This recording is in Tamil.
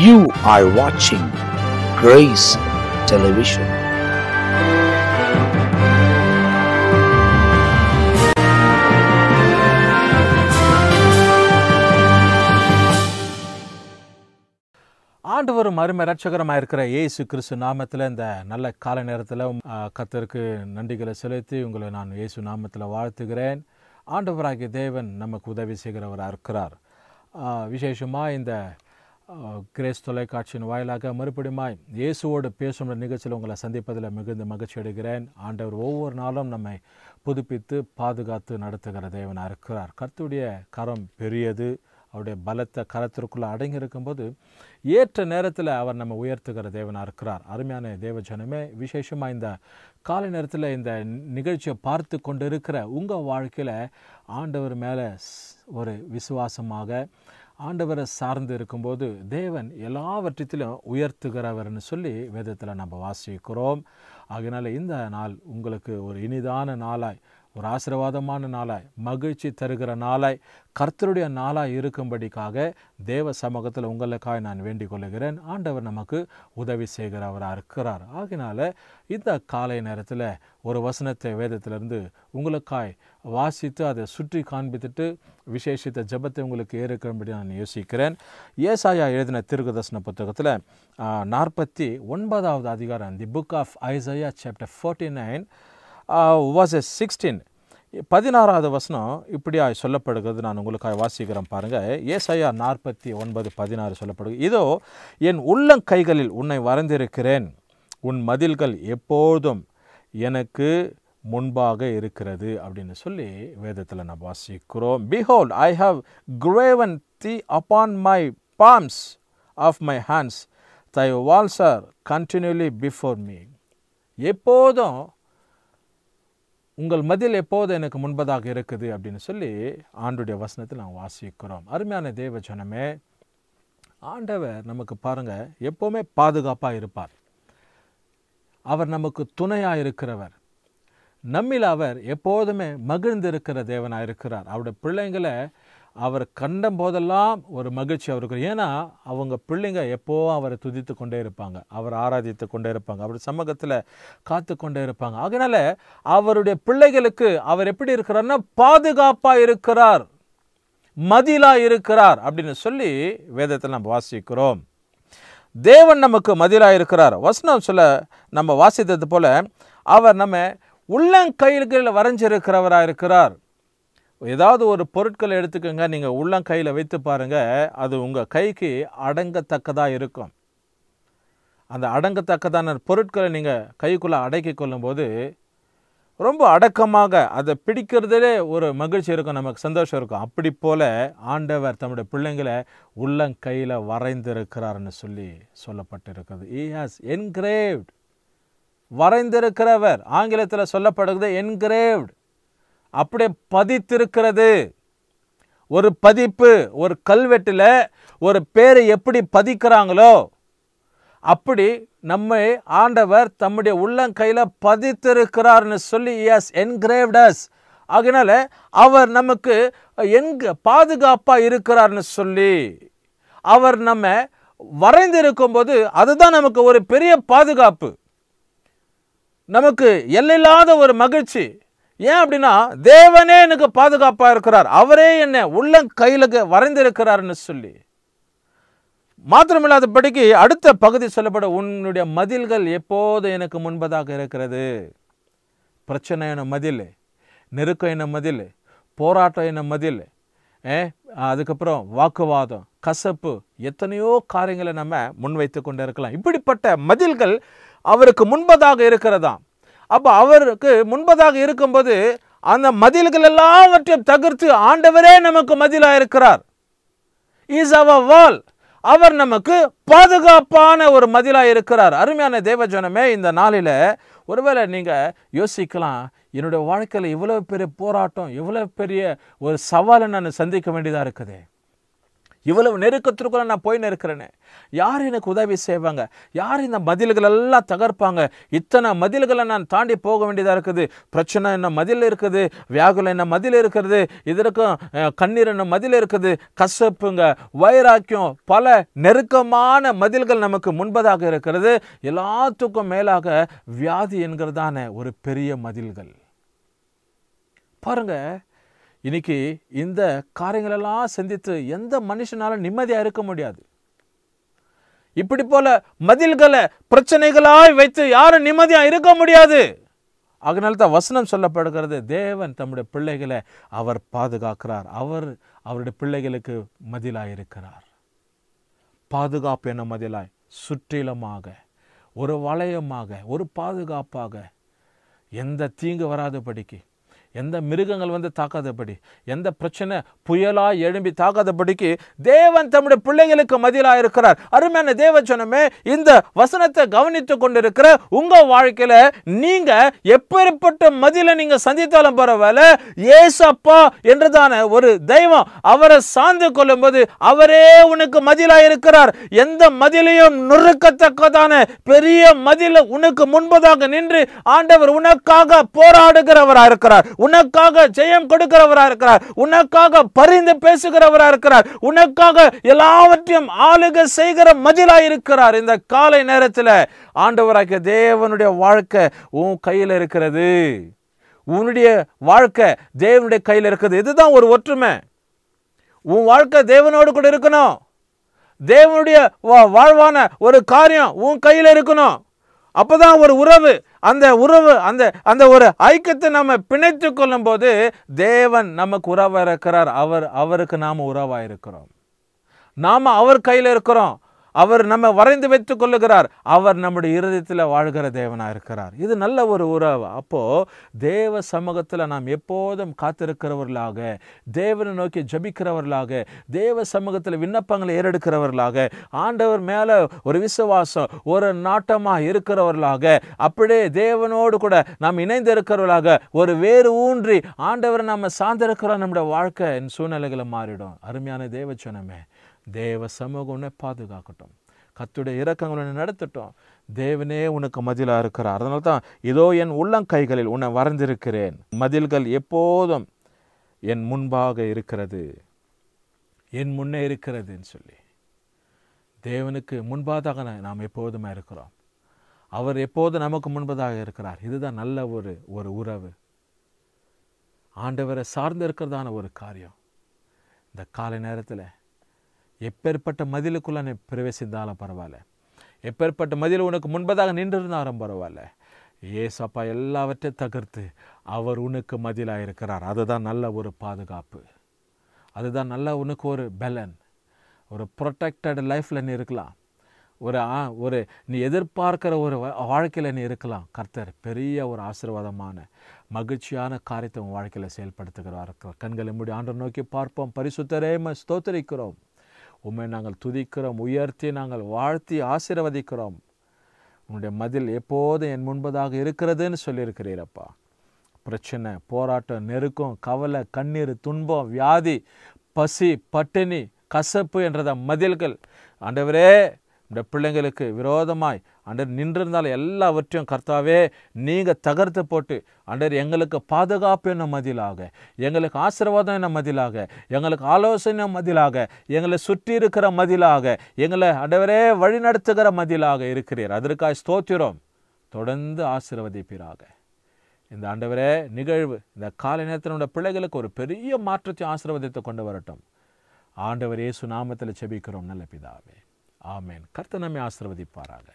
You are watching Grace Television. ஆண்டவரும் அருமை இரட்சகரமாக இருக்கிற இயேசு கிறிஸ்து நாமத்தில் இந்த நல்ல கால நேரத்தில் கர்த்தருக்கு நன்றிகளை செலுத்தி உங்களை நான் இயேசு நாமத்தில் வாழ்த்துகிறேன். ஆண்டவராகிய தேவன் நமக்கு உதவி செய்கிறவராக இருக்கிறார். விசேஷமாக இந்த கிரேஸ் தொலைக்காட்சியின் வாயிலாக மறுபடியுமாய் இயேசுவோடு பேசுகிற நிகழ்ச்சியில் உங்களை சந்திப்பதில் மிகுந்த மகிழ்ச்சி அடைகிறேன். ஆண்டவர் ஒவ்வொரு நாளும் நம்மை புதுப்பித்து பாதுகாத்து நடத்துகிற தேவனாக இருக்கிறார். கர்த்தருடைய கரம் பெரியது. அவருடைய பலத்த கரத்திற்குள்ளே அடங்கி இருக்கும்போது ஏற்ற நேரத்தில் அவர் நம்ம உயர்த்துகிற தேவனாக இருக்கிறார். அருமையான தேவ ஜனமே, விசேஷமாக இந்த காலை நேரத்தில் இந்த நிகழ்ச்சியை பார்த்து கொண்டு இருக்கிற உங்கள் வாழ்க்கையில் ஆண்டவர் மேலே ஒரு விசுவாசமாக ஆண்டவரை சார்ந்து இருக்கும்போது தேவன் எல்லாவற்றிலும் உயர்த்துகிறவர்னு சொல்லி வேதத்தில் நம்ம வாசிக்கிறோம். அதனால் இந்த நாள் உங்களுக்கு ஒரு இனிதான நாளாய், ஒரு ஆசீர்வாதமான நாளாய், மகிழ்ச்சி தருகிற நாளாய், கர்த்தருடைய நாளாய் இருக்கும்படிக்காக தேவ சமூகத்தில் உங்களுக்காக நான் வேண்டிக் கொள்கிறேன். ஆண்டவர் நமக்கு உதவி செய்கிறவராக இருக்கிறார். ஆகினால இந்த காலை நேரத்தில் ஒரு வசனத்தை வேதத்திலிருந்து உங்களுக்காய் வாசித்து அதை சுற்றி காண்பித்துட்டு விசேஷித்த ஜெபத்தை உங்களுக்கு ஏற்கும்படி நான் யோசிக்கிறேன். ஏசாயா எழுதின தீர்க்கதரிசன புத்தகத்தில் 49வது அதிகாரம், the book of Isaiah chapter 49 verses 16, 16வது வசனம் இப்படியா சொல்லப்படுகிறது. நான் உங்களுக்காக வாசிக்கிறேன் பாருங்கள். ஏசாயா 49:16 சொல்லப்படுகிறது. இதோ என் உள்ளங்கைகளில் உன்னை வரைந்திருக்கிறேன், உன் மதில்கள் எப்போதும் எனக்கு முன்பாக இருக்கிறது அப்படின்னு சொல்லி வேதத்தில் நான் வாசிக்கிறோம். Behold, I have graven thee upon my palms of my hands, thy walls are continually before me. எப்போதும் உங்கள் மதில் எப்போது எனக்கு முன்பதாக இருக்குது அப்படின்னு சொல்லி ஆண்டுடைய வசனத்தில் நாங்கள் வாசிக்கிறோம். அருமையான தேவ ஜனமே, ஆண்டவர் நமக்கு பாருங்கள் எப்போவுமே பாதுகாப்பாக இருப்பார். அவர் நமக்கு துணையாக இருக்கிறவர். நம்மில் அவர் எப்போதுமே மகிழ்ந்திருக்கிற தேவனாக இருக்கிறார். அவருடைய பிள்ளைங்களை அவர் கண்டம் போதெல்லாம் ஒரு மகிழ்ச்சி அவருக்கு. ஏன்னா அவங்க பிள்ளைங்க எப்போவும் அவரை துதித்து கொண்டே இருப்பாங்க, அவர் ஆராதித்து கொண்டே இருப்பாங்க, அவருடைய சமூகத்தில் காத்து கொண்டே இருப்பாங்க. அதனால அவருடைய பிள்ளைகளுக்கு அவர் எப்படி இருக்கிறார்னா பாதுகாப்பாக இருக்கிறார், மதிலாக இருக்கிறார் அப்படின்னு சொல்லி வேதத்தில் நம்ம வாசிக்கிறோம். தேவன் நமக்கு மதிலாக இருக்கிறார். வசனம் சொல்ல நம்ம வாசித்தது போல அவர் நம்ம உள்ளங்கைகளில் வரைஞ்சிருக்கிறவராக இருக்கிறார். ஏதாவது ஒரு பொருட்களை எடுத்துக்கோங்க, நீங்கள் உள்ளங்கையில் வைத்து பாருங்கள், அது உங்கள் கைக்கு அடங்கத்தக்கதாக இருக்கும். அந்த அடங்கத்தக்கதான பொருட்களை நீங்கள் கைக்குள்ளே அடக்கி கொள்ளும்போது ரொம்ப அடக்கமாக அதை பிடிக்கிறதுலே ஒரு மகிழ்ச்சி இருக்கும், நமக்கு சந்தோஷம் இருக்கும். அப்படி போல் ஆண்டவர் தம்முடைய பிள்ளைங்களை உள்ளங்கையில் வரைந்திருக்கிறார்னு சொல்லி சொல்லப்பட்டிருக்கிறது. He has engraved, வரைந்திருக்கிறவர். ஆங்கிலத்தில் சொல்லப்படுகிறது engraved, அப்படியே பதித்திருக்கிறது. ஒரு பதிப்பு, ஒரு கல்வெட்டில் ஒரு பேரை எப்படி பதிக்கிறாங்களோ அப்படி நம்மை ஆண்டவர் தம்முடைய உள்ளங்கையில் பதித்திருக்கிறார்னு சொல்லி He has engraved us. அதனால அவர் நமக்கு பாதுகாப்பாக இருக்கிறார்னு சொல்லி அவர் நம்ம வரைந்திருக்கும் போது அதுதான் நமக்கு ஒரு பெரிய பாதுகாப்பு, நமக்கு எல்லையில்லாத ஒரு மகிழ்ச்சி. ஏன் அப்படின்னா தேவனே எனக்கு பாதுகாப்பாக இருக்கிறார், அவரே என்னை உள்ளங்கையில் வரைந்திருக்கிறார்னு சொல்லி. மாத்திரமில்லாதபடிக்கு அடுத்த பகுதி சொல்லப்பட, உன்னுடைய மதில்கள் எப்போது எனக்கு முன்பதாக இருக்கிறது. பிரச்சனை என்ன மதில், நெருக்கம் என்ன மதில், போராட்டம் என்ன மதில், அதுக்கப்புறம் வாக்குவாதம், கசப்பு, எத்தனையோ காரியங்களை நம்ம முன்வைத்து கொண்டு இருக்கலாம். இப்படிப்பட்ட மதில்கள் அவருக்கு முன்பதாக இருக்கிறதா. அப்போ அவருக்கு முன்பதாக இருக்கும்போது அந்த மதில்கள் எல்லாவற்றையும் தகர்த்து ஆண்டவரே நமக்கு மதிலாக இருக்கிறார். இஸ் அவர் வால், அவர் நமக்கு பாதுகாப்பான ஒரு மதிலாக இருக்கிறார். அருமையான தேவஜனமே, இந்த நாளில் ஒருவேளை நீங்கள் யோசிக்கலாம், என்னுடைய வாழ்க்கையில் இவ்வளோ பெரிய போராட்டம், இவ்வளோ பெரிய ஒரு சவாலை நான் சந்திக்க வேண்டியதாக இருக்குது. இவ்வளவு நெருக்கத்திற்குள்ள நான் போய் இருக்கிறேனே, யார் எனக்கு உதவி செய்வாங்க? யார் இந்த மதில்கள் எல்லாம் தகர்ப்பாங்க? இத்தனை மதில்களை நான் தாண்டி போக வேண்டியதாக இருக்குது. பிரச்சனை என்ன மதில் இருக்குது, வியாகுலம் என்ன மதில் இருக்கிறது, இதற்கும் கண்ணீர் என்ன மதில் இருக்குது, கசப்புங்க, வைராக்கியம், பல நெருக்கமான மதில்கள் நமக்கு முன்பதாக இருக்கிறது. எல்லாத்துக்கும் மேலாக வியாதி என்கிறதான ஒரு பெரிய மதில்கள். பாருங்க, இன்னைக்கு இந்த காரியங்களெல்லாம் சந்தித்து எந்த மனுஷனாலும் நிம்மதியாக இருக்க முடியாது. இப்படி போல மதில்களை பிரச்சனைகளாய் வைத்து யாரும் நிம்மதியாக இருக்க முடியாது. அதனால தான் வசனம் சொல்லப்படுகிறது, தேவன் தம்முடைய பிள்ளைகளை அவர் பாதுகாக்கிறார். அவருடைய பிள்ளைகளுக்கு மதிலாய் இருக்கிறார். பாதுகாப்பு என்ன மதிலாய், சுற்றிலுமாக ஒரு வளையமாக, ஒரு பாதுகாப்பாக, எந்த தீங்கு வராதபடிக்கு, எந்த மிருகங்கள் வந்து தாக்காதபடி, எந்த பிரச்சனை புயலாய் எழும்பி தாக்காதபடிக்கு தேவன் தம்முடைய பிள்ளைகளுக்கு மதிலாக இருக்கிறார். அருமையான தேவஜனமே, இந்த வசனத்தை கவனித்து கொண்டிருக்கிற உங்க வாழ்க்கையில நீங்க எப்பேற்பட்ட மதிலை நீங்க சந்தித்தாலும் பரவாயில்ல, ஏசப்பா என்றதான ஒரு தெய்வம் அவரை சார்ந்து கொள்ளும் போது அவரே உனக்கு மதிலாக இருக்கிறார். எந்த மதிலையும் நுறுக்கத்தக்கதான பெரிய மதில் உனக்கு முன்பதாக நின்று ஆண்டவர் உனக்காக போராடுகிறவராக இருக்கிறார். உனக்காக ஜெயம் கொடுக்கிறவராக இருக்கிறார். உனக்காக பரிந்து பேசுகிறவராக இருக்கிறார். உனக்காக எல்லாவற்றையும் ஆளுகை செய்கிற மதிலாக இருக்கிறார். இந்த காலை நேரத்தில் ஆண்டவராகிய தேவனுடைய வாழ்க்கை உன் கையில் இருக்கிறது. உன்னுடைய வாழ்க்கை தேவனுடைய கையில் இருக்கிறது. இதுதான் ஒரு ஒற்றுமை. உன் வாழ்க்கை தேவனோடு கூட இருக்கணும். தேவனுடைய வாழ்வான ஒரு காரியம் உன் கையில் இருக்கணும். அப்பதான் ஒரு உறவு, அந்த உறவு, அந்த ஒரு ஐக்கியத்தை நம்ம பிணைத்து கொள்ளும் போது தேவன் நமக்கு உறவா இருக்கிறார். அவருக்கு நாம உறவா இருக்கிறோம். நாம அவர் கையில் இருக்கிறோம். அவர் நம்ம வரைந்து வைத்துக் கொள்ளுகிறார். அவர் நம்முடைய இருதயத்தில் வாழ்கிற தேவனா இருக்கிறார். இது நல்ல ஒரு உறவு. அப்போ தேவ சமூகத்தில் நாம் எப்போதும் காத்திருக்கிறவர்களாக, தேவனை நோக்கி ஜபிக்கிறவர்களாக, தேவ சமூகத்தில் விண்ணப்பங்களை ஏறெடுக்கிறவர்களாக, ஆண்டவர் மேல ஒரு விசுவாசம், ஒரு நாட்டமா இருக்கிறவர்களாக, அப்படியே தேவனோடு கூட நாம் இணைந்து இருக்கிறவர்களாக ஒரு வேறு ஊன்றி ஆண்டவர் நம்ம சார்ந்திருக்கிறோம். நம்முடைய வாழ்க்கை சூழ்நிலைகளை மாறிடும். அருமையான தேவச்சனமே, தேவ சமூகம் உன்னை பாதுகாக்கட்டும். கர்த்தருடைய இரக்கங்களை நடத்தட்டும். தேவனே உனக்கு மதிலா இருக்கிறார். அதனால தான் இதோ என் உள்ளங்கைகளில் உன்னை வரைந்திருக்கிறேன். மதில்கள் எப்போதும் என் முன்பாக இருக்கிறது, என் முன்னே இருக்கிறதுன்னு சொல்லி தேவனுக்கு முன்பாக நாம் எப்போதுமே இருக்கிறோம். அவர் எப்போதும் நமக்கு முன்பதாக இருக்கிறார். இதுதான் நல்ல ஒரு உறவு. ஆண்டவரை சார்ந்து இருக்கிறதான ஒரு காரியம். இந்த காலை நேரத்தில் எப்பேற்பட்ட மதிலுக்குள்ள நீ பிரவேசித்தாலும் பரவாயில்ல, எப்பேற்பட்ட மதில் உனக்கு முன்பதாக நின்றிருந்தாலும் பரவாயில்ல, ஏசப்பா எல்லாவற்றையும் தகர்த்து அவர் உனக்கு மதிலாக இருக்கிறார். அதுதான் நல்ல ஒரு பாதுகாப்பு. அதுதான் நல்ல உனக்கு ஒரு பலன், ஒரு ப்ரொடெக்டட் லைஃப்பில் நீ இருக்கலாம். ஒரு நீ எதிர்பார்க்கிற ஒரு வாழ்க்கையில் நீ இருக்கலாம். கர்த்தர் பெரிய ஒரு ஆசீர்வாதமான மகிழ்ச்சியான காரியத்தை உன் வாழ்க்கையில் செயல்படுத்துகிறார். கண்களை மூடி ஆண்டவரை நோக்கி பார்ப்போம். பரிசுத்தரே ஸ்தோத்திரிக்கிறோம். உம்மை நாங்கள் துதிக்கிறோம், உயர்த்தி நாங்கள் வாழ்த்தி ஆசீர்வதிக்கிறோம். உன்னுடைய மதில் எப்போதும் என் முன்பதாக இருக்கிறதுன்னு சொல்லியிருக்கிறீரப்பா. பிரச்சனை, போராட்டம், நெருக்கம், கவலை, கண்ணீர், துன்பம், வியாதி, பசி, பட்டினி, கசப்பு என்றத மதில்கள் ஆண்டவரே இந்த பிள்ளைங்களுக்கு விரோதமாய் ஆண்டவர் நின்றிருந்தால் எல்லாவற்றையும் கர்த்தாவே நீங்கள் தகர்த்து போட்டு ஆண்டவர் எங்களுக்கு பாதுகாப்பு என்ன மதிலாக, எங்களுக்கு ஆசீர்வாதம் என்ன மதிலாக, எங்களுக்கு ஆலோசனை மதிலாக, எங்களை சுற்றி இருக்கிற மதிலாக, எங்களை ஆண்டவரே வழிநடத்துகிற மதிலாக இருக்கிறீர். அதற்காக ஸ்தோத்திரம். தொடர்ந்து ஆசீர்வதிப்பீராக. இந்த ஆண்டவரே நிகழ்வு இந்த காலை நேரத்தினுடைய பிள்ளைகளுக்கு ஒரு பெரிய மாற்றத்தை ஆசீர்வாதத்தை கொண்டு வரட்டும். ஆண்டவர் இயேசு நாமத்தில் ஜெபிக்கிறோம் நல்ல பிதாவே, ஆமென். கர்த்தர் நம்மை ஆசீர்வதிப்பாராக.